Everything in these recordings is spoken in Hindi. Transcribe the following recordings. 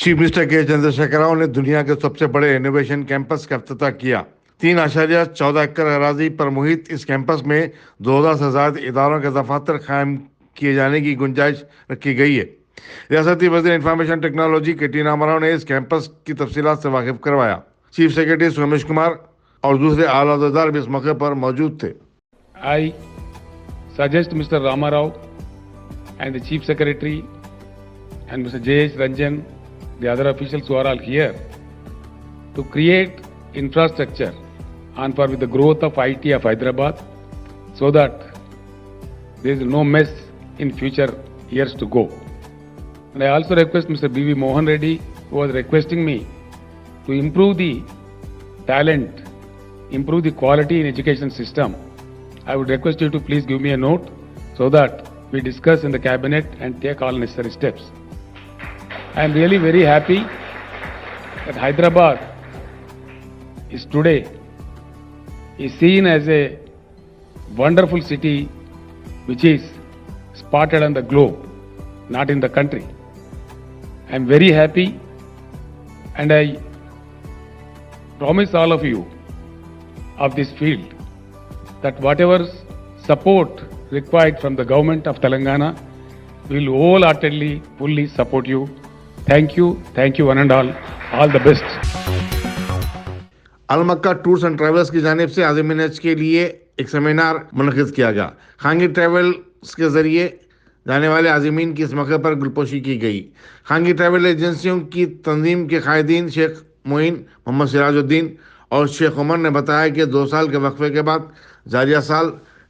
चीफ मिनिस्टर के चंद्रशेखर राव ने दुनिया के सबसे बड़े इनोवेशन कैंपस का इफ्तिताह किया। 3.14 एकड़ अराजी पर मुहित इस कैंपस में 2000 से ज्यादा इदारों के दफातर कायम किए जाने की गुंजाइश रखी गई है। रियासती वज़ीर इंफॉर्मेशन टेक्नोलॉजी के टी रामाराव ने इस कैंपस की तफसीलात से वाकिफ करवाया। चीफ सेक्रेटरी सोमेश कुमार और दूसरे आला अहदेदार भी इस मौके पर मौजूद थे। I suggest Mr. Ramarao and the Chief Secretary and Mr. J.H. Ranjan, the other officials who are all here, to create infrastructure on par with the growth of IT of Hyderabad so that there is no mess in future years to go. And I also request Mr. B.V. Mohan Reddy, who was requesting me to improve the talent, improve the quality in education system. I would request you to please give me a note so that we discuss in the cabinet and take all necessary steps. I am really very happy that Hyderabad is today seen as a wonderful city which is spotted on the globe, not in the country. I am very happy and I promise all of you of this field that whatever support required from the government of Telangana will wholeheartedly, fully support you. Thank you one and all the best. Al Mecca tours and travels की जानिब से आज़मीन हज के लिए एक सेमिनार मुनक़िद किया गया। खांगी ट्रैवल्स के जरिए जाने वाले आज़मीन की इस मौके पर गुलपोशी की गई। खांगी ट्रैवल एजेंसियों की तंजीम के कायदीन शेख मोइन, मोहम्मद सिराजुद्दीन और शेख उमर ने बताया कि 2 साल के वक्फे के बाद जारिया साल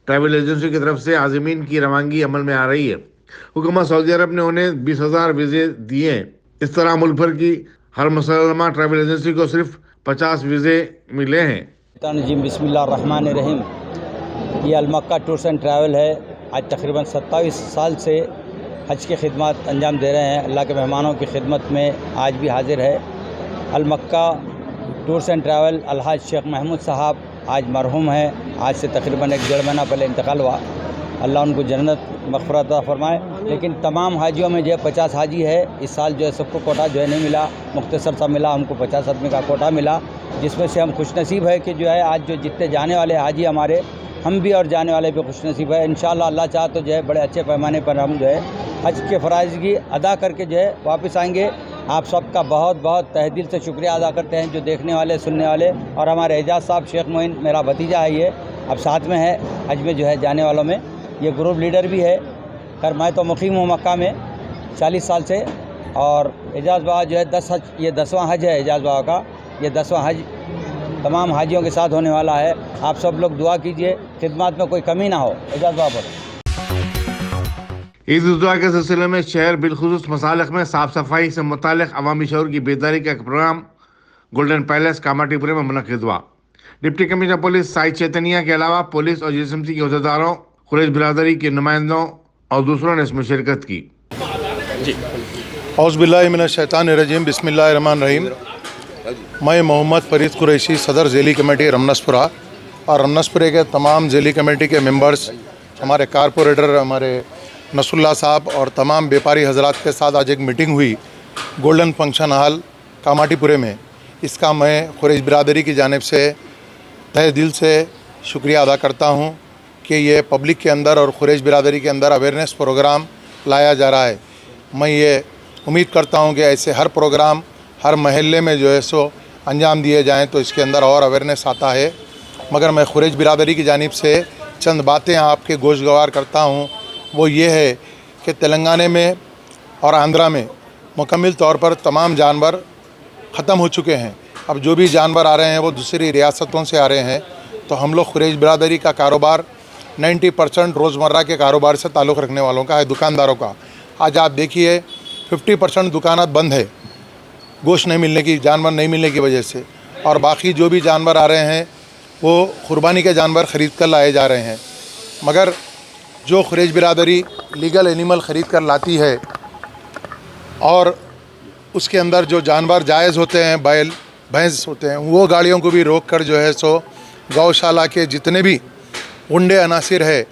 ट्रैवल एजेंसियों की तरफ से आज़मीन की रवानगी अमल में आ रही है। हुकूमत सऊदी अरब ने उन्हें 20,000 वीज़े दिए हैं। इस तरह मुल्क भर की हर मुसलमान ट्रैवल एजेंसी को सिर्फ 50 वीज़े मिले हैं। जी बिस्मिल्लाहिर्रहमानिर्रहीम। ये अल मक्का टूर्स एंड ट्रैवल है। आज तकरीबन 27 साल से हज की खिदमत अंजाम दे रहे हैं। अल्लाह के मेहमानों की खिदमत में आज भी हाजिर है। अल मक्का tours and travel Alhaj Sheikh Mahmood sahab आज मरहूम है। आज से तकरीबन 1-1.5 महीना पहले इंतकाल हुआ। अल्लाह उनको जन्नत मग़फ़िरत अता फ़रमाए। लेकिन तमाम हाजियों में जो है 50 हाजी है। इस साल जो है सबको कोटा जो है नहीं मिला, मुख्तसर सा मिला। हमको 50 आदमी का कोटा मिला, जिसमें से हम खुशनसीब है कि जो है आज जो जितने जाने वाले हाजी हमारे, हम भी और जाने वाले भी खुशनसीब है। इंशाअल्लाह अल्लाह चाहे तो जो है बड़े अच्छे पैमाने पर हम जो है हज के फ़राइज़ की अदा करके जो है वापस आएंगे। आप सबका बहुत बहुत तहे दिल से शुक्रिया अदा करते हैं, जो देखने वाले, सुनने वाले। और हमारे एजाज साहब शेख मोइन, मेरा भतीजा है, ये अब साथ में है हज में जो है जाने वालों में। ये ग्रुप लीडर भी है। खैर मैं तो मुकीम हूँ मक्का में 40 साल से। और एजाज बाबा जो है 10 हज, ये 10वां हज है एजाज बाबा का। ये 10वां हज तमाम हाजियों के साथ होने वाला है। आप सब लोग दुआ कीजिए, खिदमत में कोई कमी ना हो एजाज बाबा पर। ईद उल जुहा के सिलसिले में शहर बिलखुसूस मसालिक में साफ सफाई से मुतालिक अवामी शऊर की बेदारी का एक प्रोग्राम गोल्डन पैलेस कामाटीपुरे में मुनक़िद हुआ। Deputy commissioner police Sai Chaitanya के अलावा पुलिस और जीएसएमसी के अहदेदारों, कुरैश बिरादरी के नुमाइंदों और दूसरों ने इसमें शिरकत की। औज़ुबिल्लाहि मिनश्शैतानिर्रजीम, बिस्मिल्लाहिर्रहमानिर्रहीम। मैं मोहम्मद फरीद कुरैशी, सदर ज़ेली कमेटी रमनसपुरा, और रमनसपुरे के तमाम ज़ेली कमेटी के मेंबर्स, हमारे कारपोरेटर हमारे नसरुल्लाह साहब और तमाम व्यापारी हजरात के साथ आज एक मीटिंग हुई गोल्डन फंक्शन हॉल कामाटीपुरे में। इसका मैं कुरैश बिरादरी की जानिब से तहे दिल से शुक्रिया अदा करता हूँ कि ये पब्लिक के अंदर और कुरैश बिरादरी के अंदर अवेयरनेस प्रोग्राम लाया जा रहा है। मैं ये उम्मीद करता हूँ कि ऐसे हर प्रोग्राम हर महल्ले में जो है सो अंजाम दिए जाएँ तो इसके अंदर और अवेयरनेस आता है। मगर मैं कुरैश बिरादरी की जानिब से चंद बातें आपके गोशगवार करता हूँ। वो ये है कि तेलंगाना में और आंध्रा में मुकम्मल तौर पर तमाम जानवर ख़त्म हो चुके हैं। अब जो भी जानवर आ रहे हैं वो दूसरी रियासतों से आ रहे हैं। तो हम लोग कुरैश बिरादरी का कारोबार 90% रोज़मर्रा के कारोबार से ताल्लुक़ रखने वालों का है, दुकानदारों का। आज आप देखिए 50% दुकानात बंद है गोश्त नहीं मिलने की, जानवर नहीं मिलने की वजह से। और बाकी जो भी जानवर आ रहे हैं वो कुर्बानी के जानवर ख़रीद कर लाए जा रहे हैं। मगर जो कुरैश बिरादरी लीगल एनिमल ख़रीद कर लाती है और उसके अंदर जो जानवर जायज़ होते हैं, बैल भैंस होते हैं, वो गाड़ियों को भी रोक कर जो है सो गौशाला के जितने भी गुंडे अनासिर है,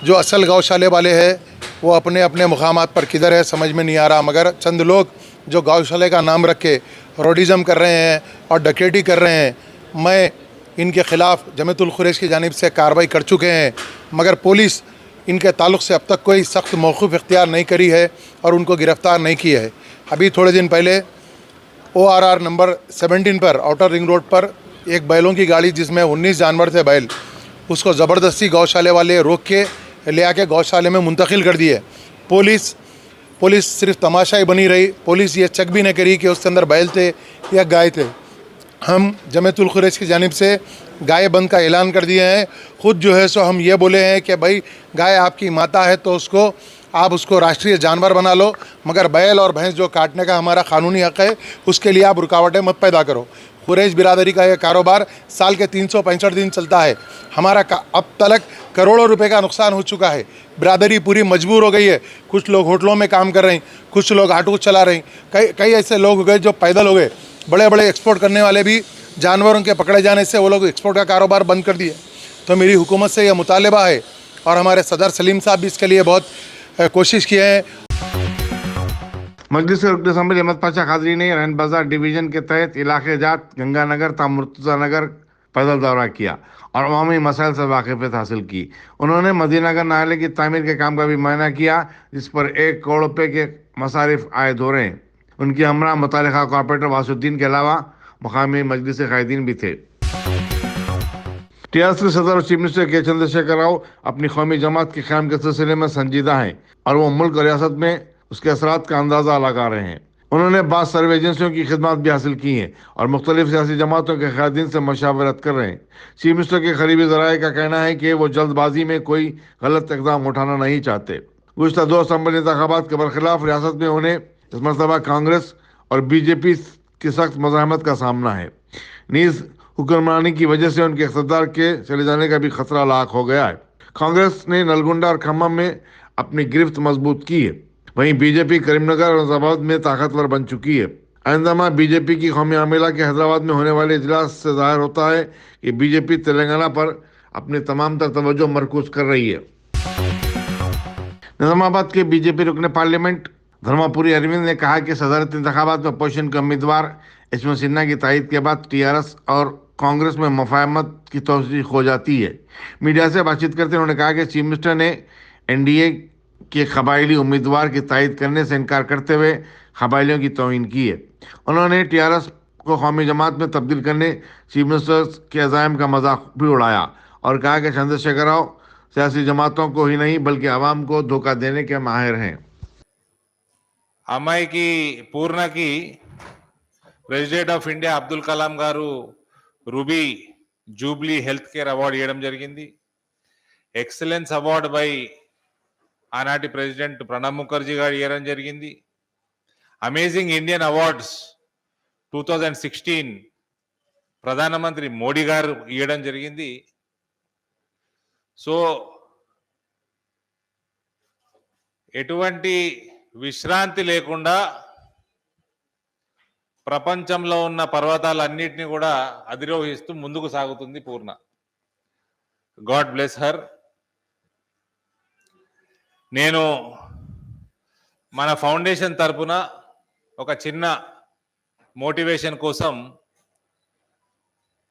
जो असल गौशाले वाले हैं, वो अपने अपने मुकामात पर किधर है समझ में नहीं आ रहा, मगर चंद लोग जो गौशाले का नाम रख के रोडिज़म कर रहे हैं और डकैती कर रहे हैं, मैं इनके ख़िलाफ़ जमीयतुल कुरैश की जानिब से कार्रवाई कर चुके हैं, मगर पुलिस इनके ताल्लुक़ से अब तक कोई सख्त मौक़िफ़ इख्तियार नहीं करी है और उनको गिरफ़्तार नहीं किया है। अभी थोड़े दिन पहले ORR नंबर 17 पर आउटर रिंग रोड पर एक बैलों की गाड़ी जिसमें 19 जानवर थे बैल, उसको ज़बरदस्ती गौशाले वाले रोक के ले आके गौशाले में मुंतकिल कर दिए। पुलिस सिर्फ तमाशा ही बनी रही, पुलिस ये चेक भी नहीं करी कि उसके अंदर बैल थे या गाय थे। हम जमीयतुल कुरैश की जानिब से गाय बंद का ऐलान कर दिए हैं। ख़ुद जो है सो हम ये बोले हैं कि भाई गाय आपकी माता है तो आप उसको राष्ट्रीय जानवर बना लो, मगर बैल और भैंस जो काटने का हमारा कानूनी हक़ है उसके लिए आप रुकावटें मत पैदा करो। कुरैश बिरादरी का यह कारोबार साल के 365 दिन चलता है। हमारा अब तक करोड़ों रुपए का नुकसान हो चुका है। बिरादरी पूरी मजबूर हो गई है। कुछ लोग होटलों में काम कर रहे हैं, कुछ लोग ऑटो चला रहे हैं, कई ऐसे लोग हो गए जो पैदल हो गए। बड़े बड़े एक्सपोर्ट करने वाले भी जानवरों के पकड़े जाने से वो लोग एक्सपोर्ट का कारोबार बंद कर दिए। तो मेरी हुकूमत से यह मुतालबा है और हमारे सदर सलीम साहब भी इसके लिए बहुत कोशिश किए हैं। मजलिस के रुकन असम्बली अहमद पाशा कादरी ने रहन बाजार डिवीजन के तहत इलाके जात गंगानगर ता मुर्तज़ा नगर पैदल दौरा किया और अवामी मसाइल से वाकिफियत हासिल की। उन्होंने मदीनगर नाले की तामीर के काम का भी मुआयना किया, जिस पर 1 करोड़ रुपए के मसारिफ आयद हो रहे हैं। उनकी हमरा मुतालिका कॉर्पोरेटर वासुद्दीन के अलावा मुकामी मजलिस कायदीन भी थे। टीआरएस के सदर और चीफ मिनिस्टर के चंद्रशेखर राव अपनी कौमी जमात के क़याम के सिलसिले में संजीदा हैं और वो मुल्क और रियासत में उसके असरात का अंदाजा लगा रहे हैं। उन्होंने बाद सर्वे एजेंसियों की खिदमत भी हासिल की हैं और मुख्तलिफ सियासी जमातों के क़यादीन से मशावरत कर रहे हैं। चीफ मिनिस्टर के करीबी ज़राए का कहना है कि वो जल्दबाजी में कोई गलत इक़दाम उठाना नहीं चाहते। गुज़श्ता 2 असम्बली इंतखाबात के बरखिलाफ रियासत में उन्हें इस मरतबा कांग्रेस और BJP की सख्त मज़ाहमत का सामना है। नीज़ हुक्मरानी की वजह से उनके इक़्तिदार के चले जाने का भी खतरा लाक हो गया है। कांग्रेस ने नलगुंडा और खम्मम में अपनी गिरफ्त मजबूत की है, वहीं BJP करीमनगर और हैदराबाद में ताकतवर बन चुकी है। आइंदा BJP की कौमी आमिला के हैदराबाद में होने वाले इजलास से जाहिर होता है कि BJP तेलंगाना पर अपनी तमाम तर तवज्जो मरकूज कर रही है। निजामाबाद के BJP रुकन पार्लियामेंट धर्मापुरी अरविंद ने कहा कि सदरत इंतखाबात में अपोजिशन के उम्मीदवार एचएम सिन्हा की तायद के बाद TRS और कांग्रेस में मुफाहमत की तौसीक हो जाती है। मीडिया से बातचीत करते उन्होंने कहा कि चीफ मिनिस्टर ने NDA के कबायली उम्मीदवार की तायद करने से इनकार करते हुए कबायलियों की तौहीन की है। उन्होंने TRS को कौमी जमात में तब्दील करने चीफ मिनिस्टर के अज़ाइम का मजाक भी उड़ाया और कहा कि चंद्रशेखर राव सियासी जमातों को ही नहीं बल्कि आवाम को धोखा देने के माहिर हैं। అమ్మాయికి పూర్ణకి president of India Abdul Kalam garu ruby jubilee health care award ఇవ్వడం జరిగింది. ఎక్సలెన్స్ అవార్డు బై ఆనాటి ప్రెసిడెంట్ ప్రణబ్ ముఖర్జీ గారు ఇవ్వడం జరిగింది. అమేజింగ్ ఇండియన్ అవార్డ్స్ 2016 ప్రధానమంత్రి మోడీ గారు ఇవ్వడం జరిగింది. సో ఎటువంటి విశ్రాంతి లేకుండా ప్రపంచంలో ఉన్న పర్వతాలన్నిటినీ కూడా అధిరోహిస్తూ ముందుకు సాగుతుంది పూర్ణ. God bless her. నేను మన ఫౌండేషన్ తరపున ఒక చిన్న మోటివేషన్ కోసం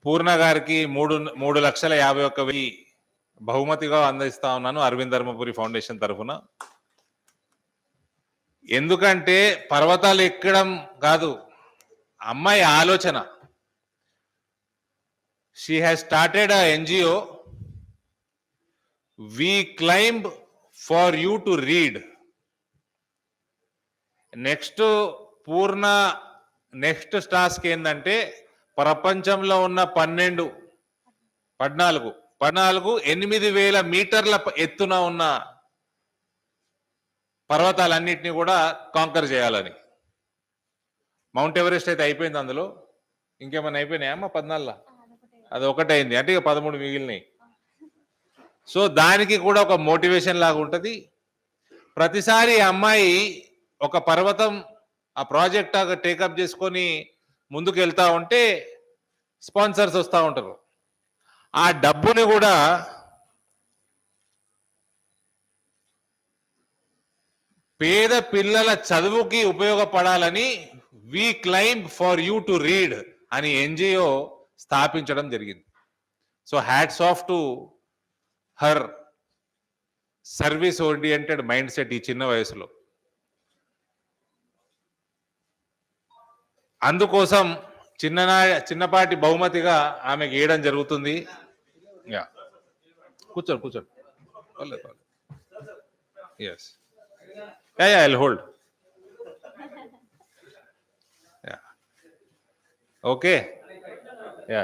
పూర్ణ గారికి 3,51,000 బహుమతిగా అందిస్తా ఉన్నాను అరవింద్ ధర్మపురి ఫౌండేషన్ తరపున. ఎందుకంటే పర్వతాలు ఎక్కడం కాదు, అమ్మాయి ఆలోచన. She has started a NGO, we climb for you to read. Next Purna next task ఏంటంటే ప్రపంచంలో ఉన్న 8,000 మీటర్ల ఎత్తున ఉన్న పర్వతాలన్నింటినీ కూడా కాంకర్ చేయాలని. మౌంట్ ఎవరెస్ట్ అయితే అయిపోయింది, అందులో ఇంకేమైనా అయిపోయినాయా అమ్మ? 14 అది ఒకటైంది, అంటే ఇక 13 మిగిలినాయి. సో దానికి కూడా ఒక మోటివేషన్ లాగా ఉంటుంది. ప్రతిసారి అమ్మాయి ఒక పర్వతం ఆ ప్రాజెక్ట్ టేకప్ చేసుకొని ముందుకు వెళ్తా ఉంటే స్పాన్సర్స్ వస్తూ ఉంటారు. ఆ డబ్బుని కూడా పేద పిల్లల చదువుకి ఉపయోగపడాలని we claim for you to read అని ఎన్జిఓ స్థాపించడం జరిగింది. So hats off to her service oriented mindset ఈ చిన్న వయసులో. అందుకోసం చిన్నపాటి బహుమతిగా ఆమెకి ఇవ్వడం జరుగుతుంది. కూర్చోండి. Yes, I'll hold. Okay, yeah.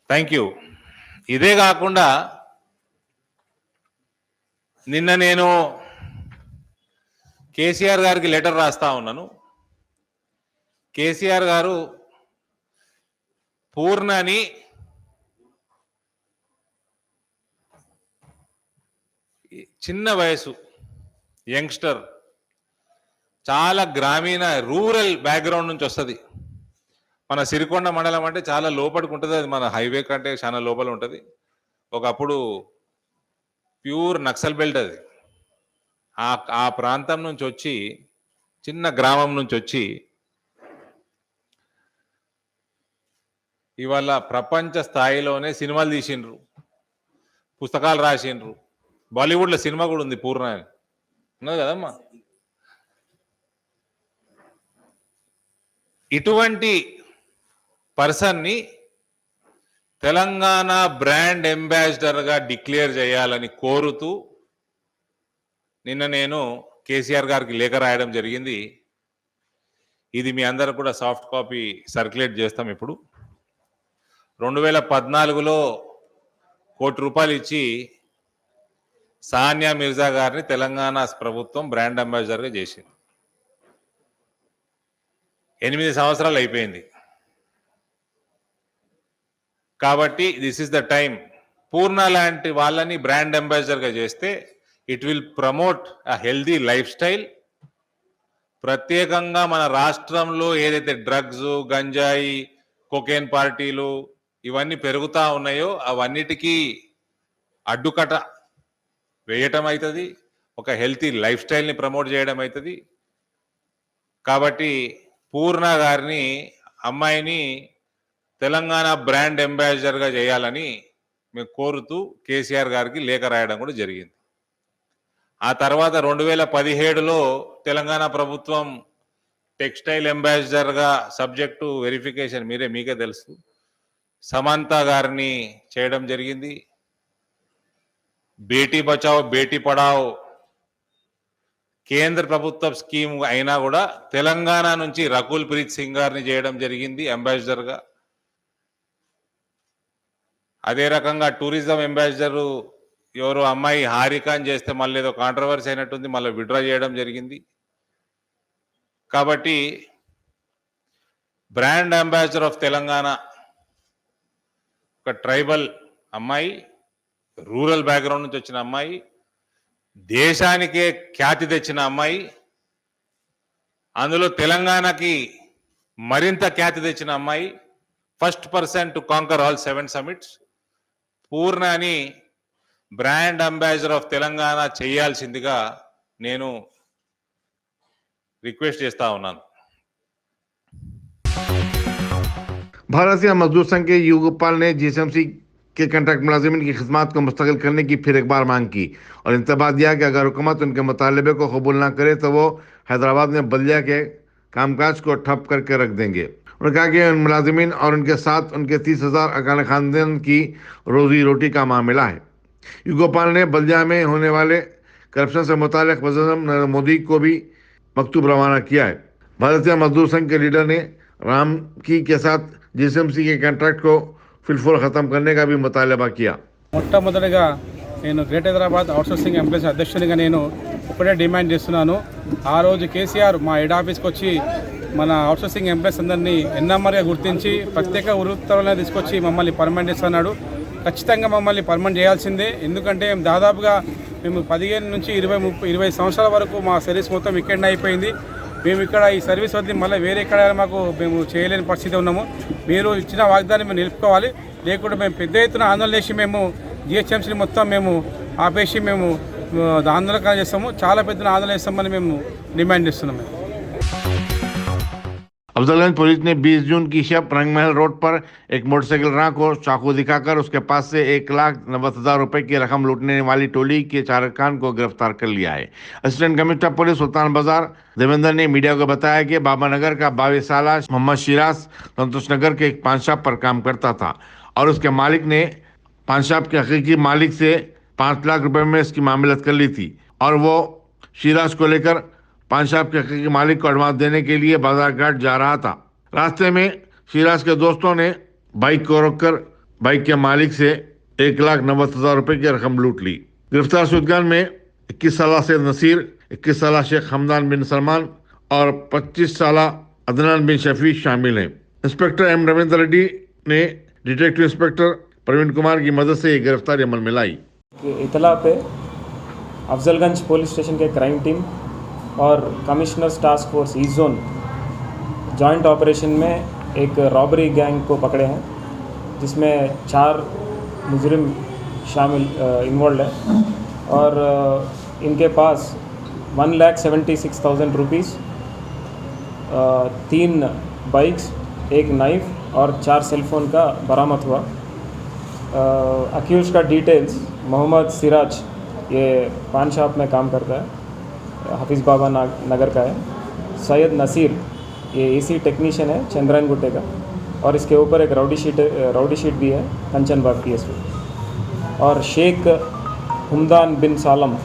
Thank you. ఇదే కాకుండా నిన్న నేను కేసీఆర్ గారికి లెటర్ రాస్తా ఉన్నాను. కేసీఆర్ గారు పూర్ణని చిన్న వయసు యంగ్స్టర్, చాలా గ్రామీణ రూరల్ బ్యాక్గ్రౌండ్ నుంచి వస్తుంది. మన సిరికొండ మండలం అంటే చాలా లోపలికి ఉంటుంది, అది మన హైవే కంటే చాలా లోపల ఉంటుంది. ఒకప్పుడు ప్యూర్ నక్సల్ బెల్ట్ అది. ఆ ప్రాంతం నుంచి వచ్చి, చిన్న గ్రామం నుంచి వచ్చి ఇవాళ ప్రపంచ స్థాయిలోనే సినిమాలు తీసిండ్రు, పుస్తకాలు రాసిండ్రు. బాలీవుడ్లో సినిమా కూడా ఉంది, పూర్ణ అని ఉన్నది కదమ్మా. ఇటువంటి పర్సన్ని తెలంగాణ బ్రాండ్ అంబాసిడర్గా డిక్లేర్ చేయాలని కోరుతూ నిన్న నేను కేసీఆర్ గారికి లేఖ రాయడం జరిగింది. ఇది మీ అందరూ కూడా సాఫ్ట్ కాపీ సర్క్యులేట్ చేస్తాం. ఇప్పుడు 2014లో ₹1 కోటి ఇచ్చి సానియా మిర్జా గారిని తెలంగాణ ప్రభుత్వం బ్రాండ్ అంబాసిడర్గా చేసింది. 8 సంవత్సరాలు అయిపోయింది. కాబట్టి దిస్ ఇస్ ద టైం. పూర్ణ లాంటి వాళ్ళని బ్రాండ్ అంబాసిడర్గా చేస్తే it will promote a healthy life style. ప్రత్యేకంగా మన రాష్ట్రంలో ఏదైతే డ్రగ్స్, గంజాయి, కొకేన్ పార్టీలు ఇవన్నీ పెరుగుతూ ఉన్నాయో అవన్నిటికీ అడ్డుకట వేయటం అవుతుంది, ఒక హెల్తీ లైఫ్ స్టైల్ని ప్రమోట్ చేయడం అవుతుంది. కాబట్టి పూర్ణ గారిని, అమ్మాయిని తెలంగాణ బ్రాండ్ అంబాసిడర్గా చేయాలని మేము కోరుతూ కేసీఆర్ గారికి లేఖ రాయడం కూడా జరిగింది. ఆ తర్వాత 2017లో తెలంగాణ ప్రభుత్వం టెక్స్టైల్ అంబాసిడర్గా సబ్జెక్టు వెరిఫికేషన్ మీకే తెలుసు, సమంత గారిని చేయడం జరిగింది. బేటీ బచావ్ బేటీ పడావ్ కేంద్ర ప్రభుత్వ స్కీమ్ అయినా కూడా తెలంగాణ నుంచి రకుల్ ప్రీత్ సింగ్ గారిని చేయడం జరిగింది అంబాసిడర్గా. అదే రకంగా టూరిజం అంబాసిడర్ ఎవరో అమ్మాయి హారికాన్ చేస్తే మళ్ళీ ఏదో కాంట్రవర్సీ అయినట్టుంది, మళ్ళీ విడ్రా చేయడం జరిగింది. కాబట్టి బ్రాండ్ అంబాసిడర్ ఆఫ్ తెలంగాణ ఒక ట్రైబల్ అమ్మాయి, రూరల్ బ్యాక్గ్రౌండ్ నుంచి వచ్చిన అమ్మాయి, దేశానికే ఖ్యాతి తెచ్చిన అమ్మాయి, అందులో తెలంగాణకి మరింత ఖ్యాతి తెచ్చిన అమ్మాయి, first person to conquer all 7 summits. పూర్ణని బ్రాండ్ అంబాసిడర్ ఆఫ్ తెలంగాణ చేయాల్సిందిగా నేను రిక్వెస్ట్ చేస్తా ఉన్నాను. भारतीय मजदूर संघ के युग गोपाल ने जीएसएमसी के कॉन्ट्रैक्ट मुलाजिमीन की खिदमत को मुस्तकिल करने की फिर एक बार मांग की और इंतबाह दिया कि अगर हुकूमत उनके मुतालबे को कबूल ना करे तो वो हैदराबाद में बल्दिया के कामकाज को ठप करके रख देंगे। उन्होंने कहा कि उन मुलाजिमीन और उनके साथ उनके 30,000 अरकान खानदान की रोजी रोटी का मामला है। युग गोपाल ने बल्दिया में होने वाले करप्शन से मुतालिक वज़ीर नरेंद्र मोदी को भी मकतूब रवाना किया है। भारतीय मजदूर संघ के लीडर ने राम की के साथ जीएसएमसी के कांट्रैक्ट को फिलफूल खत्म करने का भी मुतालबा किया। మొట్టమొదటిగా నేను గ్రేట్ హైదరాబాద్ అవుట్సోర్సింగ్ ఎంప్లాయీస్ అధ్యక్షునిగా నేను ఒకటే డిమాండ్ చేస్తున్నాను. ఆ రోజు కేసీఆర్ మా హెడ్ ఆఫీస్కి వచ్చి మన అవుట్సోర్సింగ్ ఎంప్లాయీస్ అందరినీ ఎన్ఎంఆర్గా గుర్తించి ప్రత్యేక ఉత్తర్వులను తీసుకొచ్చి మమ్మల్ని పర్మనెంట్ చేస్తున్నాడు. ఖచ్చితంగా మమ్మల్ని పర్మనెంట్ చేయాల్సిందే. ఎందుకంటే దాదాపుగా మేము 15 నుంచి 20 సంవత్సరాల వరకు మా సర్వీస్ మొత్తం ఇక్కడనే అయిపోయింది. మేము ఇక్కడ ఈ సర్వీస్ వద్ద మళ్ళీ వేరే ఎక్కడ మేము చేయలేని పరిస్థితి ఉన్నాము. మీరు ఇచ్చిన వాగ్దాన్ని మేము నిలుపుకోవాలి, లేకుంటే మేము పెద్ద ఎత్తున ఆందోళన చేసి మేము జిహెచ్ఎంసీని మొత్తం మేము ఆపేసి మేము ఆందోళన చేస్తాము. చాలా పెద్ద ఆందోళన చేస్తామని మేము డిమాండ్ చేస్తున్నాం. अफजलगंज पुलिस ने 20 जून की शब रंगमहल रोड पर एक मोटरसाइकिल राह को चाकू दिखाकर उसके पास से 1,90,000 रुपए की रकम लूटने वाली टोली के चालकान को गिरफ्तार कर लिया है। असिस्टेंट कमिश्नर पुलिस सुल्तान बाजार देवेंद्र ने मीडिया को बताया कि बाबानगर का 22 साल मोहम्मद शिराज संतोष नगर के एक पान शॉप पर काम करता था और उसके मालिक ने पान शॉप के हकीकी मालिक से 5 लाख रुपए में इसकी मामलत कर ली थी और वो शिराज को लेकर पान शॉप के हकीकी मालिक को एडवांस देने के लिए बाजार घाट जा रहा था। रास्ते में शिराज के दोस्तों ने बाइक को रोककर बाइक के मालिक से 1,90,000 रुपए की रकम लूट ली। गिरफ्तार शुदगान में 21 साल से नसीर, 21 साल शेख हमदान बिन सलमान और 25 साल अदनान बिन शफी शामिल हैं। इंस्पेक्टर एम रविंद्र रेड्डी ने डिटेक्टिव इंस्पेक्टर प्रवीण कुमार की मदद से ये गिरफ्तारी अमल में लाई। इतला पे अफजलगंज पुलिस स्टेशन के क्राइम टीम और commissioners task force east zone joint operation में एक रॉबरी गैंग को पकड़े हैं, जिसमें 4 मुजरिम शामिल इन्वॉल्व है और इनके पास 1,76,000 रुपीज़, 3 बाइक्स, 1 नाइफ और 4 सेलफोन का बरामद हुआ। अक्यूज का डिटेल्स मोहम्मद सिराज, ये पान शॉप में काम करता है, हाफिज़ बाबा नगर का है। सैयद नसीर, ये एसी टेक्नीशियन है चंद्रायन गुट्टे का, और इसके ऊपर एक राउडी शीट भी है कंचनबाग PSP। और शेख हमदान बिन सालम,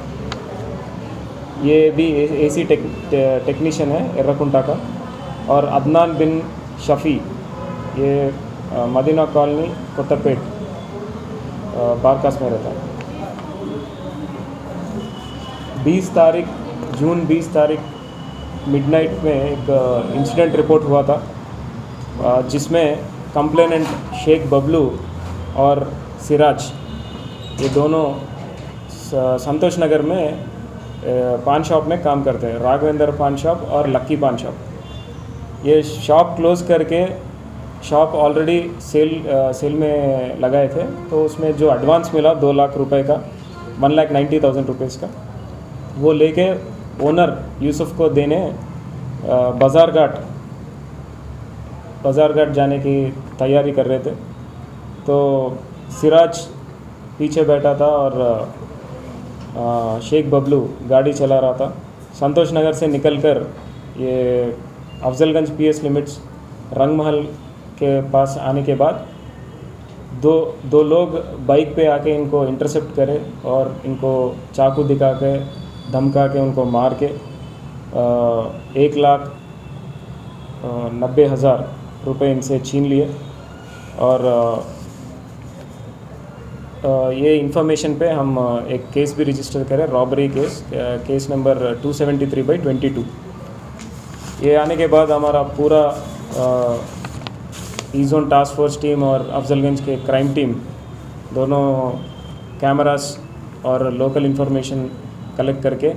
ये भी एसी टेक्नीशियन है एर्रकुंटा का। और अदनान बिन शफ़ी, ये मदीना कॉलोनी कोत्तपेट बारकास में रहता है। 20 तारीख मिडनाइट में एक इंसिडेंट रिपोर्ट हुआ था, जिसमें कंप्लेनेंट शेख बबलू और सिराज, ये दोनों संतोष नगर में पान शॉप में काम करते हैं, राघवेंद्र पान शॉप और लक्की पान शॉप। ये शॉप क्लोज़ करके शॉप ऑलरेडी सेल में लगाए थे, तो उसमें जो एडवांस मिला 2 लाख रुपए का, 1,90,000 रुपीज़ का, वो लेके ओनर यूसुफ को देने बाजार घाट जाने की तैयारी कर रहे थे। तो सिराज पीछे बैठा था और शेख बबलू गाड़ी चला रहा था। संतोष नगर से निकलकर ये अफजलगंज PS लिमिट्स रंगमहल के पास आने के बाद दो लोग बाइक पे आके इनको इंटरसेप्ट करे और इनको चाकू दिखा के धमका के उनको मार के 1,90,000 रुपये इनसे छीन लिए। और ये इंफॉर्मेशन पे हम एक केस भी रजिस्टर करें, रॉबरी केस नंबर 273/22। ये आने के बाद हमारा पूरा east zone task force team और अफजलगंज के क्राइम टीम दोनों कैमरास और लोकल इंफॉर्मेशन कलेक्ट करके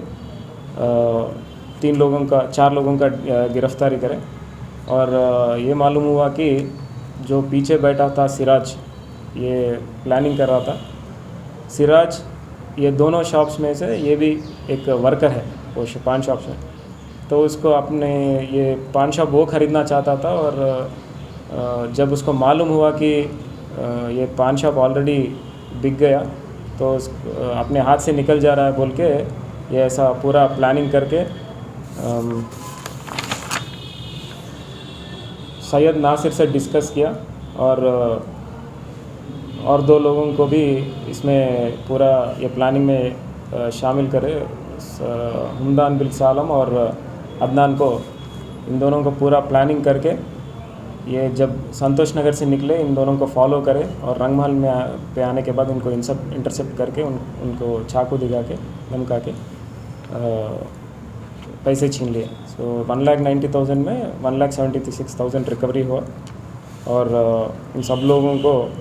4 लोगों का गिरफ्तारी करें। और ये मालूम हुआ कि जो पीछे बैठा था सिराज, ये प्लानिंग कर रहा था। सिराज ये दोनों शॉप्स में से ये भी एक वर्कर है वो पान शॉप्स में, तो उसको अपने ये पान शॉप वो ख़रीदना चाहता था। और जब उसको मालूम हुआ कि ये पान शॉप ऑलरेडी बिक गया, तो अपने हाथ से निकल जा रहा है बोल के ये ऐसा पूरा प्लानिंग करके सैयद नासिर से डिस्कस किया और 2 लोगों को भी इसमें पूरा ये प्लानिंग में शामिल करे, हमदान बिन सालम और अदनान को। इन दोनों को पूरा प्लानिंग करके ये जब संतोष नगर से निकले, इन दोनों को फॉलो करे और रंगमहल में पे आने के बाद उनको इंटरसेप्ट करके उनको चाकू दिखा के धमका के पैसे छीन लिए। सो 1,90,000 में 1,76,000 रिकवरी हुआ। और इन सब लोगों को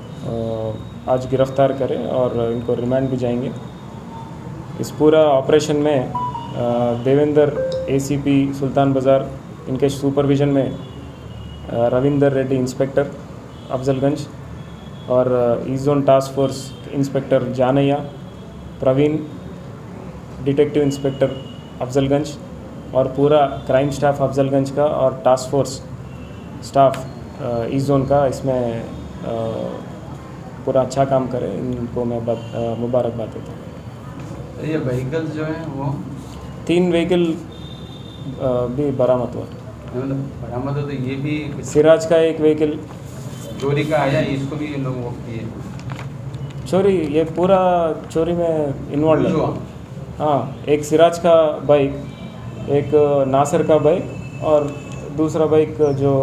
आज गिरफ़्तार करें और इनको रिमांड भी जाएंगे। इस पूरा ऑपरेशन में देवेंद्र ACP सुल्तान बाज़ार, इनके सुपरविज़न में रविंदर रेड्डी इंस्पेक्टर अफजलगंज और east zone task force inspector Janaiah, Praveen, detective inspector Afzalgunj और पूरा क्राइम स्टाफ अफजलगंज का और task force staff east zone का इसमें पूरा अच्छा काम करे, इनको मैं मुबारकबाद देता हूँ। ये व्हीकल्स जो हैं वो 3 व्हीकल भी बरामद हुआ। मतलब बरामद हो तो ये भी सिराज का एक व्हीकल चोरी का आया, इसको भी लोग वो किए चोरी, ये पूरा चोरी में इन्वॉल्व है। हाँ, एक सिराज का बाइक, एक नासिर का बाइक और दूसरा बाइक जो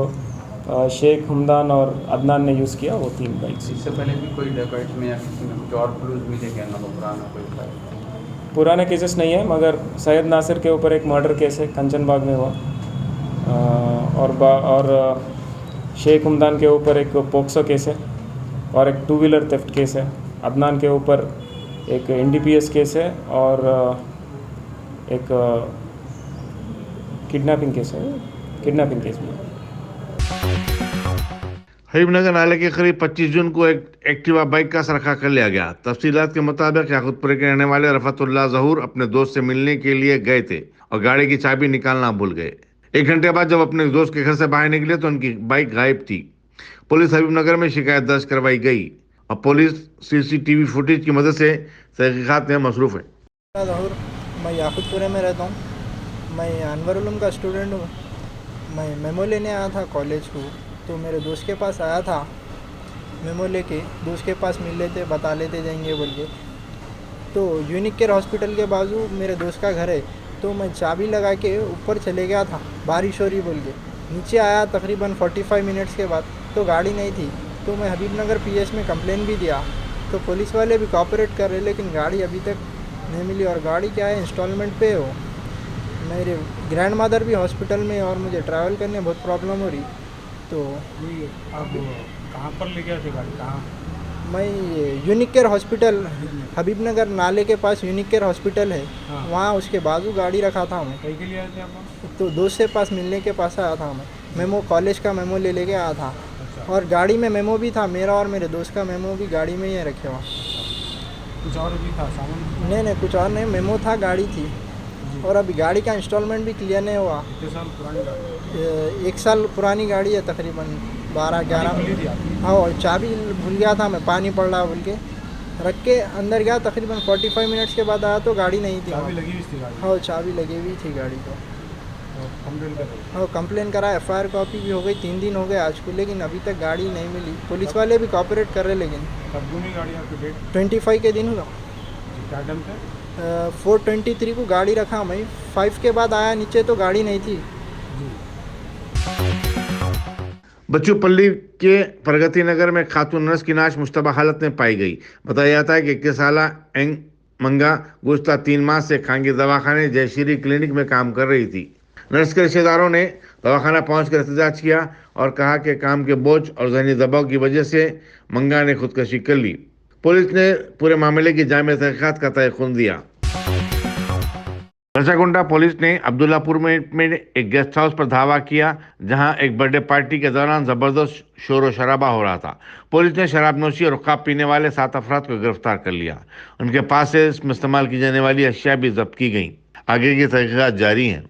शेख हमदान और अदनान ने यूज़ किया, वो 3 बाइक्स। इससे पहले भी कोई डेकोरेट में या किसी में कुछ और क्लूज मिले क्या ना पुराना कोई? पुराने केसेस नहीं है, मगर सैयद नासिर के ऊपर एक मर्डर केस है कंचन बाग में हुआ, और शेख हमदान के ऊपर एक पोक्सो केस है और एक 2 व्हीलर थेफ्ट केस है। अदनान के ऊपर एक NDPS केस है और एक किडनैपिंग केस है, किडनैपिंग केस में। हबीबनगर नाले के करीब 25 जून को एक एक्टिवा बाइक का सरखा कर लिया गया। तफसीलात के मुताबिक याकूतपुरे के रहने वाले रफतुल्लाह जहूर अपने दोस्त से मिलने के लिए गए थे और गाड़ी की चाबी निकालना भूल गए। 1 घंटे बाद जब अपने दोस्त के घर से बाहर निकले तो उनकी बाइक गायब थी। पुलिस हबीबनगर में शिकायत दर्ज करवाई गई और पुलिस CCTV फुटेज की मदद से तहकीकात में मसरूफ है। जहूर, मैं याकूतपुरे में रहता हूँ। मैं अनवर उलूम का स्टूडेंट हूँ। मैं मेमो लेने आया था कॉलेज को, तो मेरे दोस्त के पास आया था मेमो लेके। दोस्त के पास मिल लेते, बता लेते जाएंगे बोल के। तो यूनिक केयर हॉस्पिटल के बाजू मेरे दोस्त का घर है, तो मैं चाबी लगा के ऊपर चले गया था, बारिश हो रही बोल के। नीचे आया तकरीबन 45 मिनट्स के बाद, तो गाड़ी नहीं थी। तो मैं हबीबनगर PS में कंप्लेन भी दिया, तो पुलिस वाले भी कोऑपरेट कर रहे, लेकिन गाड़ी अभी तक नहीं मिली। और गाड़ी क्या है, इंस्टॉलमेंट पे हो। मेरे ग्रैंड मदर भी हॉस्पिटल में और मुझे ट्रैवल करने बहुत प्रॉब्लम हो रही। तो अब कहाँ पर ले गए थे गाड़ी, कहाँ? मैं ये यूनिक केयर हॉस्पिटल, हबीबनगर नाले के पास यूनिक केयर हॉस्पिटल है, हाँ। वहाँ उसके बाजू गाड़ी रखा था मैं। कहीं के लिए आए थे आप? तो दोस्त से पास मिलने के पास आया था मैं। मेमो, कॉलेज का मेमो ले लेके आया था। अच्छा। और गाड़ी में मेमो भी था मेरा, और मेरे दोस्त का मेमो भी गाड़ी में ही रखे हुआ। कुछ और भी था सामान? नहीं, कुछ और नहीं, मेमो था, गाड़ी थी। और अभी गाड़ी का इंस्टॉलमेंट भी क्लियर नहीं हुआ। कितने साल पुरानी गाड़ी? 1 साल पुरानी गाड़ी है, तकरीबन 12-11। हाँ, और चाबी भूल गया था मैं, पानी पड़ रहा बोल के रख के अंदर गया। तकरीबन 45 मिनट्स के बाद आया तो गाड़ी नहीं थी। चाबी लगी हुई थी गाड़ी? हाँ, चाबी लगी हुई थी गाड़ी को। कंप्लेन कर? हाँ, कंप्लेन करा, FIR कॉपी भी हो गई। 3 दिन हो गए आज को, लेकिन अभी तक गाड़ी नहीं मिली। पुलिस वाले भी कोऑपरेट कर रहे, लेकिन कब घूमी गाड़ी आपकी? डेट 25 के दिन हुआ। क्या टाइम पे? 4:23 को गाड़ी रखा मैं। 5 के बाद आया नीचे तो गाड़ी नहीं थी। बच्चूपल्ली के प्रगति नगर में खातून नर्स की लाश मुश्तबा हालत में पाई गई। बताया जाता है कि 21 साला एंग मंगा गुज़श्ता 3 माह से खांगी दवाखाने जयश्री क्लिनिक में काम कर रही थी। नर्स के रिश्तेदारों ने दवाखाना पहुंचकर एहतजाज किया और कहा कि काम के बोझ और जहनी दबाव की वजह से मंगा ने खुदकशी कर ली। पुलिस ने पूरे मामले की जामे तहकीकात का तयख्खुन दिया। नरसागुंडा पुलिस ने अब्दुल्लापुर में एक गेस्ट हाउस पर धावा किया, जहां एक बर्थडे पार्टी के दौरान जबरदस्त शोर शराबा हो रहा था। पुलिस ने शराबनोशी और रुकाब पीने वाले 7 अफराद को गिरफ्तार कर लिया। उनके पास से इसमें इस्तेमाल की जाने वाली अशिया भी जब्त की गई। आगे की तहकीकात जारी हैं।